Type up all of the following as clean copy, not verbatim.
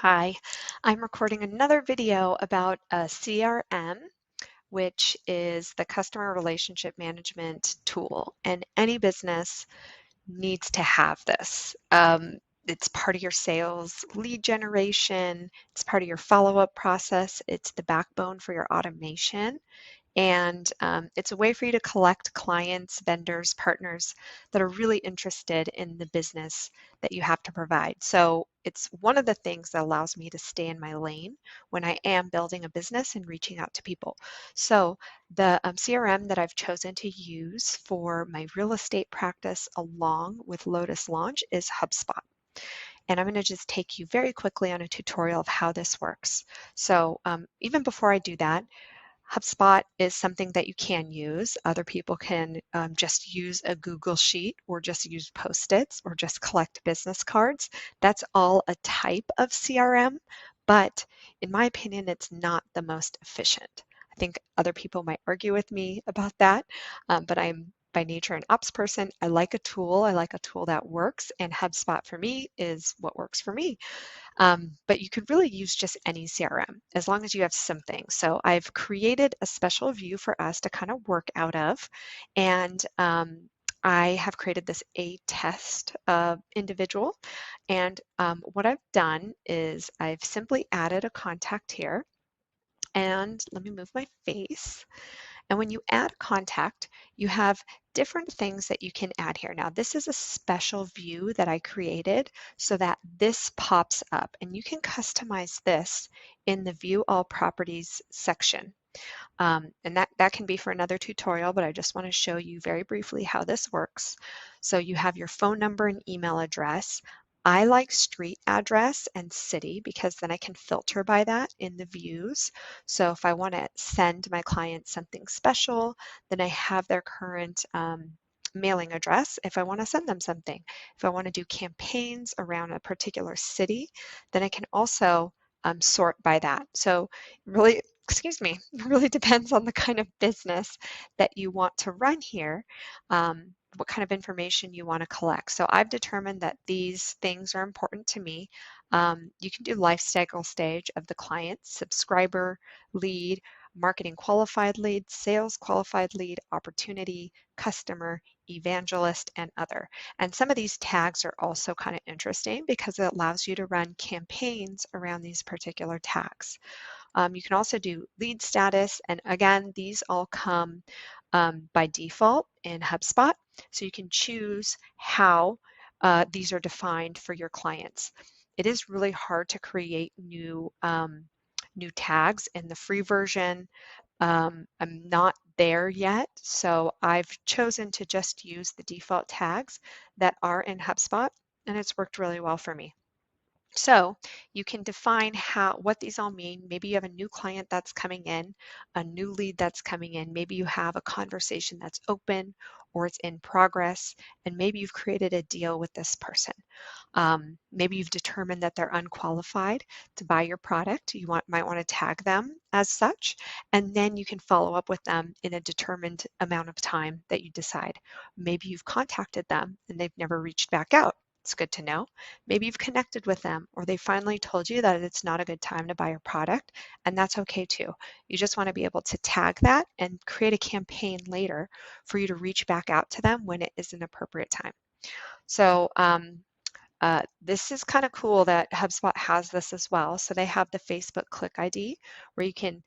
Hi, I'm recording another video about a CRM, which is the customer relationship management tool. And any business needs to have this. It's part of your sales lead generation, it's part of your follow-up process, it's the backbone for your automation. And it's a way for you to collect clients, vendors, partners that are really interested in the business that you have to provide. So it's one of the things that allows me to stay in my lane when I am building a business and reaching out to people. So the CRM that I've chosen to use for my real estate practice along with Lotus Launch is Hubspot. And I'm going to just take you very quickly on a tutorial of how this works. So even before I do that, HubSpot is something that you can use. Other people can just use a Google Sheet or just use Post-its or just collect business cards. That's all a type of CRM, but in my opinion, it's not the most efficient. I think other people might argue with me about that, but I'm by nature an ops person. I like a tool. I like a tool that works, and HubSpot for me is what works for me. But you could really use just any CRM as long as you have something. So I've created a special view for us to kind of work out of. And I have created this A test individual. And what I've done is I've simply added a contact here. And let me move my face. And when you add contact, you have different things that you can add here. Now, this is a special view that I created so that this pops up, and you can customize this in the View All Properties section. And that can be for another tutorial, but I just want to show you very briefly how this works. So you have your phone number and email address. I like street address and city because then I can filter by that in the views. So if I want to send my client something special, then I have their current mailing address if I want to send them something. If I want to do campaigns around a particular city, then I can also sort by that. So really, excuse me, it really depends on the kind of business that you want to run here, what kind of information you want to collect. So I've determined that these things are important to me. You can do life cycle stage of the client, subscriber, lead, marketing qualified lead, sales qualified lead, opportunity, customer, evangelist, and other. And some of these tags are also kind of interesting because it allows you to run campaigns around these particular tags. You can also do lead status, and again, these all come by default in HubSpot, so you can choose how these are defined for your clients. It is really hard to create new tags in the free version. I'm not there yet, so I've chosen to just use the default tags that are in HubSpot, and it's worked really well for me. So you can define what these all mean. Maybe you have a new client that's coming in, a new lead that's coming in. Maybe you have a conversation that's open or it's in progress, and maybe you've created a deal with this person. Maybe you've determined that they're unqualified to buy your product. You might want to tag them as such, and then you can follow up with them in a determined amount of time that you decide. Maybe you've contacted them and they've never reached back out. It's good to know. Maybe you've connected with them or they finally told you that it's not a good time to buy your product, and that's okay too. You just want to be able to tag that and create a campaign later for you to reach back out to them when it is an appropriate time. So this is kind of cool that HubSpot has this as well. So they have the Facebook Click ID where you can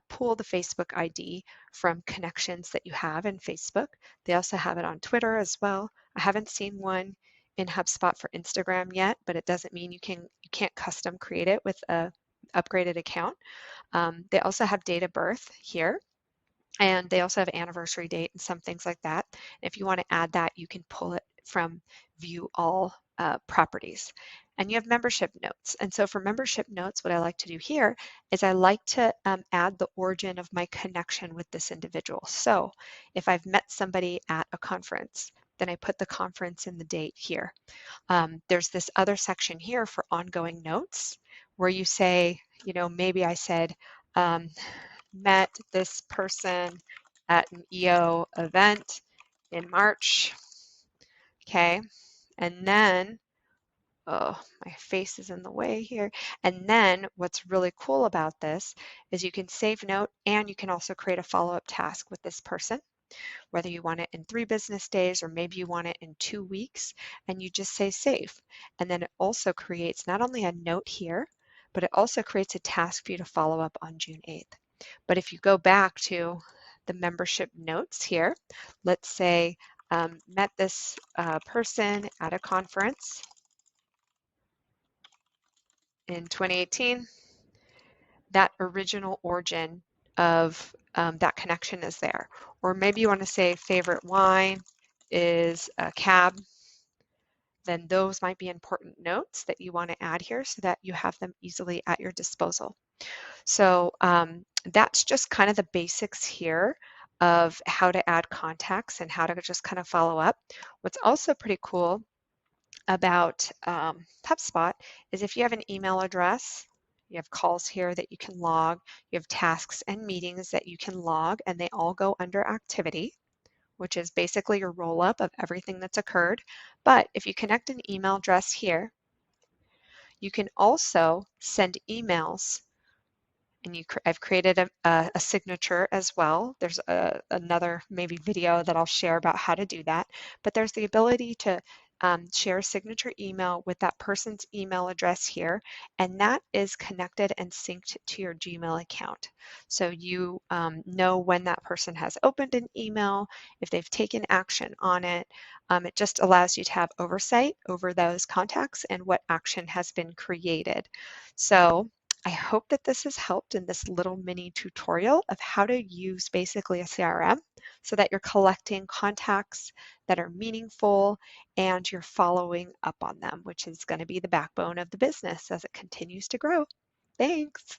pull the Facebook ID from connections that you have in Facebook. They also have it on Twitter as well. I haven't seen one in HubSpot for Instagram yet, but it doesn't mean you can't custom create it with a upgraded account. They also have date of birth here, and they also have anniversary date and some things like that. If you want to add that, you can pull it from View All Properties. And you have membership notes. And so for membership notes, what I like to do here is I like to add the origin of my connection with this individual. So if I've met somebody at a conference, then I put the conference and the date here. There's this other section here for ongoing notes where you say, maybe I said, met this person at an EO event in March, okay? And then Oh, my face is in the way here. And then what's really cool about this is you can save note and you can also create a follow-up task with this person, whether you want it in 3 business days or maybe you want it in 2 weeks, and you just say save. And then it also creates not only a note here, but it also creates a task for you to follow up on June 8th. But if you go back to the membership notes here, let's say met this person at a conference in 2018, that original origin of that connection is there. Or maybe you want to say favorite wine is a cab, then those might be important notes that you want to add here so that you have them easily at your disposal. So that's just kind of the basics here of how to add contacts and how to just kind of follow up. What's also pretty cool about Hubspot is if you have an email address, you have calls here that you can log, you have tasks and meetings that you can log, and they all go under activity, which is basically your roll-up of everything that's occurred. But if you connect an email address here, you can also send emails, and I've created a signature as well. There's another maybe video that I'll share about how to do that, but there's the ability to share a signature email with that person's email address here, and that is connected and synced to your Gmail account. So you know when that person has opened an email, if they've taken action on it. It just allows you to have oversight over those contacts and what action has been created. So I hope that this has helped in this little mini tutorial of how to use basically a CRM so that you're collecting contacts that are meaningful and you're following up on them, which is going to be the backbone of the business as it continues to grow. Thanks.